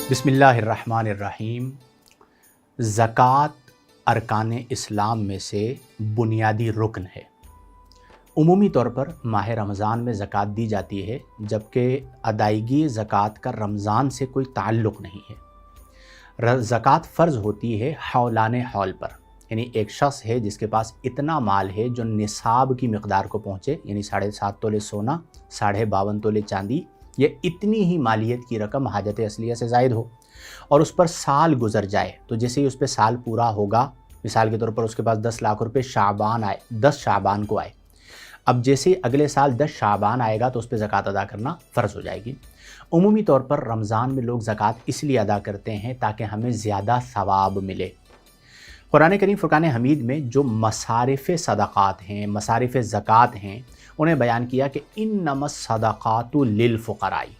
बिस्मिल्लाहिर्रहमानिर्रहीम। ज़कात अरकान इस्लाम में से बुनियादी रुकन है। उमूमी तौर पर माह रमज़ान में ज़कात दी जाती है, जबकि अदायगी ज़कात का रमज़ान से कोई ताल्लुक़ नहीं है। ज़कात फ़र्ज़ होती है हौलाने हौल पर, यानी एक शख्स है जिसके पास इतना माल है जो निसाब की मिक़दार को पहुँचे, यानी 7.5 तोले सोना, 52.5 तोले चांदी, ये इतनी ही मालियत की रकम हाजत असलिया से ज़ायद हो और उस पर साल गुजर जाए। तो जैसे ही उस पर साल पूरा होगा, मिसाल के तौर पर उसके पास 10 लाख रुपए शाबान आए, 10 शाबान को आए, अब जैसे अगले साल 10 शाबान आएगा तो उस पर ज़कात अदा करना फ़र्ज़ हो जाएगी। उमूमी तौर पर रमज़ान में लोग ज़कात इसलिए अदा करते हैं ताकि हमें ज़्यादा सवाब मिले। कुरान करीम फ़ुरक़ान हमीद में जो मसारिफ़ सदक़ात हैं, मसारिफ़ ज़कात हैं, उन्हें बयान किया कि इन्नमस सदक़ातु लिल फ़ुक़राई,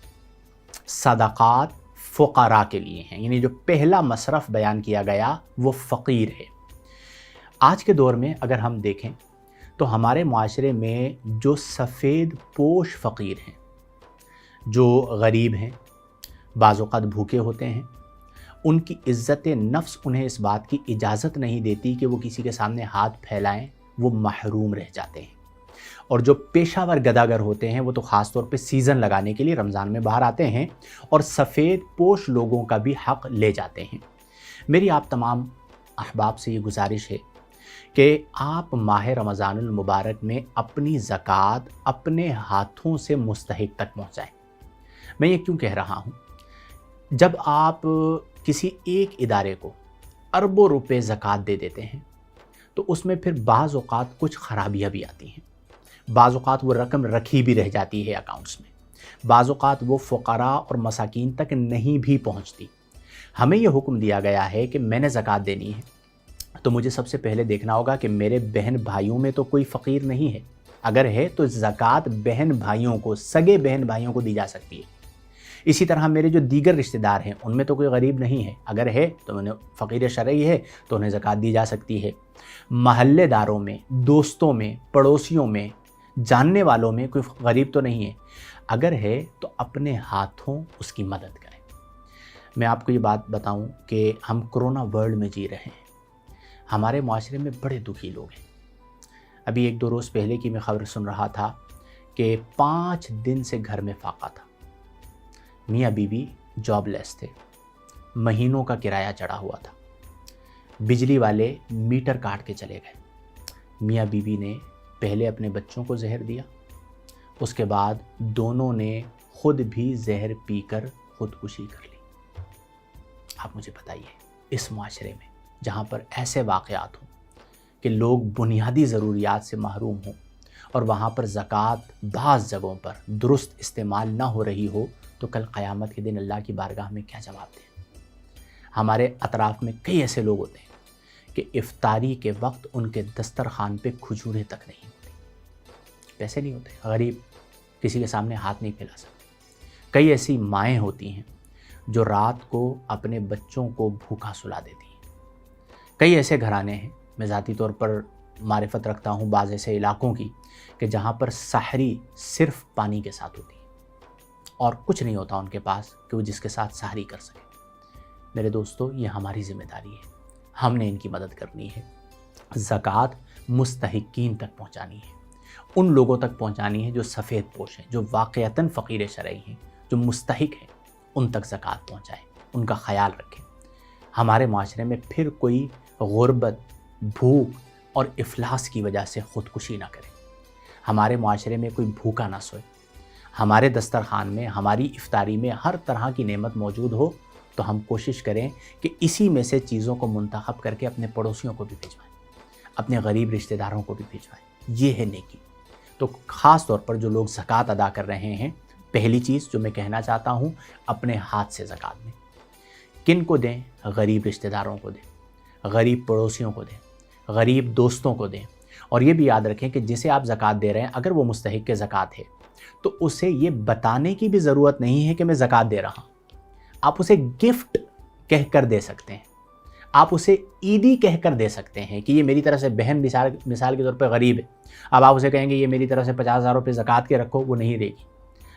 सदक़ात फ़ुक़रा के लिए हैं, यानी जो पहला मसरफ़ बयान किया गया वो फ़कीर है। आज के दौर में अगर हम देखें तो हमारे मुआशरे में जो सफ़ेद पोश फ़कीर हैं, जो गरीब हैं, बाज़ औक़ात भूखे होते हैं, उनकी इज़्ज़त नफ्स उन्हें इस बात की इजाज़त नहीं देती कि वो किसी के सामने हाथ फैलाएं, वो महरूम रह जाते हैं। और जो पेशावर गदागर होते हैं वो तो ख़ास तौर पे सीज़न लगाने के लिए रमज़ान में बाहर आते हैं और सफ़ेद पोश लोगों का भी हक़ ले जाते हैं। मेरी आप तमाम अहबाब से ये गुजारिश है कि आप माह रमज़ानुल मुबारक में अपनी ज़कात अपने हाथों से मुस्तहिक तक पहुँचाएँ। मैं ये क्यों कह रहा हूँ? जब आप किसी एक इदारे को अरबों रुपए ज़कात दे देते हैं तो उसमें फिर बाज़ औक़ात कुछ ख़राबियाँ भी आती हैं। बाज़ औक़ात वो रकम रखी भी रह जाती है अकाउंट्स में, बाज़ औक़ात वो फ़ुक़रा और मसाकीन तक नहीं भी पहुँचती। हमें ये हुक्म दिया गया है कि मैंने ज़कात देनी है तो मुझे सबसे पहले देखना होगा कि मेरे बहन भाइयों में तो कोई फ़कीर नहीं है। अगर है तो ज़कात बहन भाइयों को, सगे बहन भाइयों को दी जा सकती है। इसी तरह मेरे जो दीगर रिश्तेदार हैं उनमें तो कोई गरीब नहीं है, अगर है तो उन्हें फ़कीर शरई है तो उन्हें ज़कात दी जा सकती है। महल्लेदारों में, दोस्तों में, पड़ोसियों में, जानने वालों में कोई गरीब तो नहीं है, अगर है तो अपने हाथों उसकी मदद करें। मैं आपको ये बात बताऊं कि हम कोरोना वर्ल्ड में जी रहे हैं। हमारे माशरे में बड़े दुखी लोग हैं। अभी 1-2 रोज़ पहले की मैं ख़बर सुन रहा था कि 5 दिन से घर में फाका था। मियाँ बीवी जॉबलेस थे, महीनों का किराया चढ़ा हुआ था, बिजली वाले मीटर काट के चले गए। मियाँ बीवी ने पहले अपने बच्चों को जहर दिया, उसके बाद दोनों ने खुद भी जहर पीकर खुदकुशी कर ली। आप मुझे बताइए, इस माशरे में जहाँ पर ऐसे वाक़यात हों कि लोग बुनियादी ज़रूरियात से महरूम हों और वहाँ पर ज़कात बाज़ जगहों पर दुरुस्त इस्तेमाल ना हो रही हो, तो कल क़यामत के दिन अल्लाह की बारगाह में क्या जवाब दें? हमारे अतराफ़ में कई ऐसे लोग होते हैं कि इफ्तारी के वक्त उनके दस्तरखान पे खजूरें तक नहीं होती, पैसे नहीं होते, गरीब किसी के सामने हाथ नहीं फैला सकते। कई ऐसी माएँ होती हैं जो रात को अपने बच्चों को भूखा सुला देती हैं। कई ऐसे घराने हैं, मैं ज़ाती तौर पर मारिफत रखता हूँ बाज़ ऐसे इलाक़ों की, कि जहाँ पर सहरी सिर्फ़ पानी के साथ होती है और कुछ नहीं होता उनके पास कि वो जिसके साथ सहरी कर सके। मेरे दोस्तों, ये हमारी ज़िम्मेदारी है, हमने इनकी मदद करनी है। ज़कात मुस्तहिकीन तक पहुँचानी है, उन लोगों तक पहुँचानी है जो सफ़ेद पोश हैं, जो वाक़यतन फ़कीर शरई हैं, जो मुस्तहिक हैं, उन तक ज़कात पहुँचाएँ, उनका ख़याल रखें। हमारे माशरे में फिर कोई गुर्बत, भूख और इफ़लास की वजह से ख़ुदकुशी ना करे। हमारे माशरे में कोई भूखा ना सोए। हमारे दस्तरखान में, हमारी इफ्तारी में हर तरह की नेमत मौजूद हो, तो हम कोशिश करें कि इसी में से चीज़ों को मुंतखब करके अपने पड़ोसियों को भी भिजवाएं, अपने गरीब रिश्तेदारों को भी भिजवाएं। ये है नेकी। तो ख़ास तौर पर जो लोग ज़कात अदा कर रहे हैं, पहली चीज़ जो मैं कहना चाहता हूँ, अपने हाथ से ज़कात दें। किन को दें? गरीब रिश्तेदारों को दें, गरीब पड़ोसियों को दें, गरीब दोस्तों को दें। और ये भी याद रखें कि जिसे आप ज़कात दे रहे हैं, अगर वो मुस्तहिक के ज़कात है तो उसे ये बताने की भी ज़रूरत नहीं है कि मैं ज़कात दे रहा हूँ। आप उसे गिफ्ट कह कर दे सकते हैं, आप उसे ईदी कह कर दे सकते हैं कि ये मेरी तरफ से बहन मिसाल के तौर पर गरीब है। अब आप उसे कहेंगे ये मेरी तरफ से 50,000 रुपये ज़कात के रखो, वो नहीं देगी।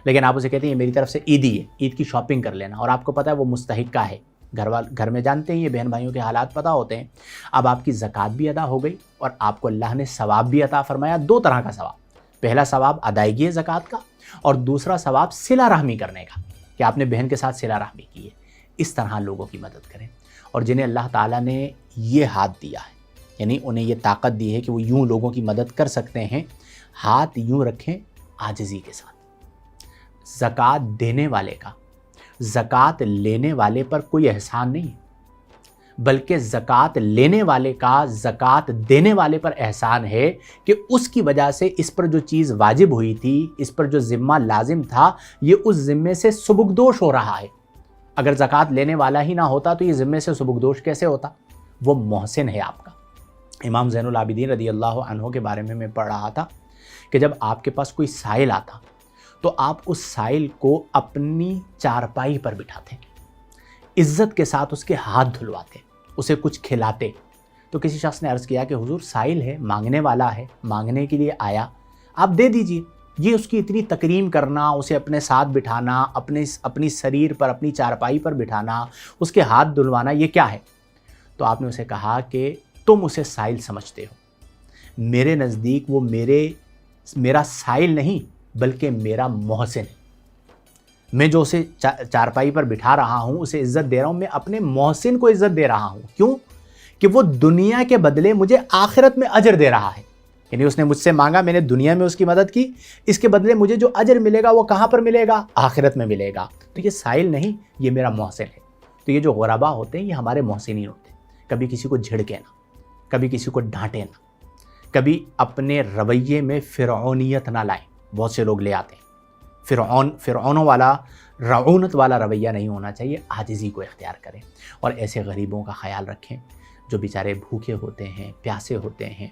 لیکن آپ اسے کہتے ہیں یہ میری طرف سے عیدی ہے، عید کی شاپنگ کر لینا، اور آپ کو پتہ ہے وہ مستحقہ ہے، گھر میں جانتے ہیں یہ بہن بھائیوں کے حالات پتہ ہوتے ہیں. اب آپ کی زکوٰۃ بھی ادا ہو گئی اور آپ کو اللہ نے ثواب بھی عطا فرمایا، 2 طرح کا ثواب. پہلا ثواب ادائیگی زکوٰۃ کا، اور دوسرا ثواب صلہ رحمی کرنے کا کہ آپ نے بہن کے ساتھ صلہ رحمی کی ہے. اس طرح لوگوں کی مدد کریں. اور جنہیں اللہ تعالیٰ نے یہ ہاتھ دیا ہے، یعنی انہیں یہ طاقت دی ہے کہ وہ یوں لوگوں کی مدد کر سکتے ہیں، ہاتھ یوں رکھیں عاجزی کے ساتھ. زکوٰۃ دینے والے کا زکوٰۃ لینے والے پر کوئی احسان نہیں ہے، بلکہ زکوٰۃ لینے والے کا زکوٰۃ دینے والے پر احسان ہے کہ اس کی وجہ سے اس پر جو چیز واجب ہوئی تھی، اس پر جو ذمہ لازم تھا، یہ اس ذمے سے سبکدوش ہو رہا ہے. اگر زکوٰۃ لینے والا ہی نہ ہوتا تو یہ ذمے سے سبکدوش کیسے ہوتا؟ وہ محسن ہے آپ کا. امام زین العابدین رضی اللہ عنہ کے بارے میں پڑھ رہا تھا کہ جب آپ کے پاس کوئی سائل آتا تو آپ اس سائل کو اپنی چارپائی پر بٹھاتے، عزت کے ساتھ اس کے ہاتھ دھلواتے، اسے کچھ کھلاتے. تو کسی شخص نے عرض کیا کہ حضور سائل ہے، مانگنے والا ہے، مانگنے کے لیے آیا، آپ دے دیجئے. یہ اس کی اتنی تکریم کرنا، اسے اپنے ساتھ بٹھانا، اپنی سریر پر، اپنی چارپائی پر بٹھانا، اس کے ہاتھ دھلوانا، یہ کیا ہے؟ تو آپ نے اسے کہا کہ تم اسے سائل سمجھتے ہو، میرے نزدیک وہ میرا سائل نہیں بلکہ میرا محسن ہے. میں جو اسے چارپائی پر بٹھا رہا ہوں، اسے عزت دے رہا ہوں، میں اپنے محسن کو عزت دے رہا ہوں. کیوں؟ کہ وہ دنیا کے بدلے مجھے آخرت میں اجر دے رہا ہے. یعنی اس نے مجھ سے مانگا، میں نے دنیا میں اس کی مدد کی، اس کے بدلے مجھے جو اجر ملے گا وہ کہاں پر ملے گا؟ آخرت میں ملے گا. تو یہ سائل نہیں، یہ میرا محسن ہے. تو یہ جو غربا ہوتے ہیں یہ ہمارے محسنین ہوتے ہیں. کبھی کسی کو جھڑکے نہ، کبھی کسی کو ڈانٹے نہ، کبھی اپنے رویے میں فرعونیت نہ لائیں. بہت سے لوگ لے آتے ہیں. فرعونوں والا، رعونت والا رویہ نہیں ہونا چاہیے. عاجزی کو اختیار کریں اور ایسے غریبوں کا خیال رکھیں جو بیچارے بھوکے ہوتے ہیں، پیاسے ہوتے ہیں،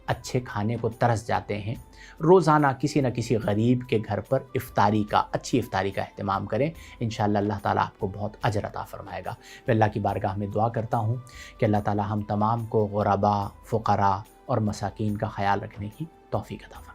اچھے کھانے کو ترس جاتے ہیں. روزانہ کسی نہ کسی غریب کے گھر پر اچھی افطاری کا اہتمام کریں. انشاءاللہ اللہ تعالیٰ آپ کو بہت اجر عطا فرمائے گا. میں اللہ کی بارگاہ میں دعا کرتا ہوں کہ اللہ تعالیٰ ہم تمام کو غربا، فقراء اور مساکین کا خیال رکھنے کی توفیق عطا فرمائے.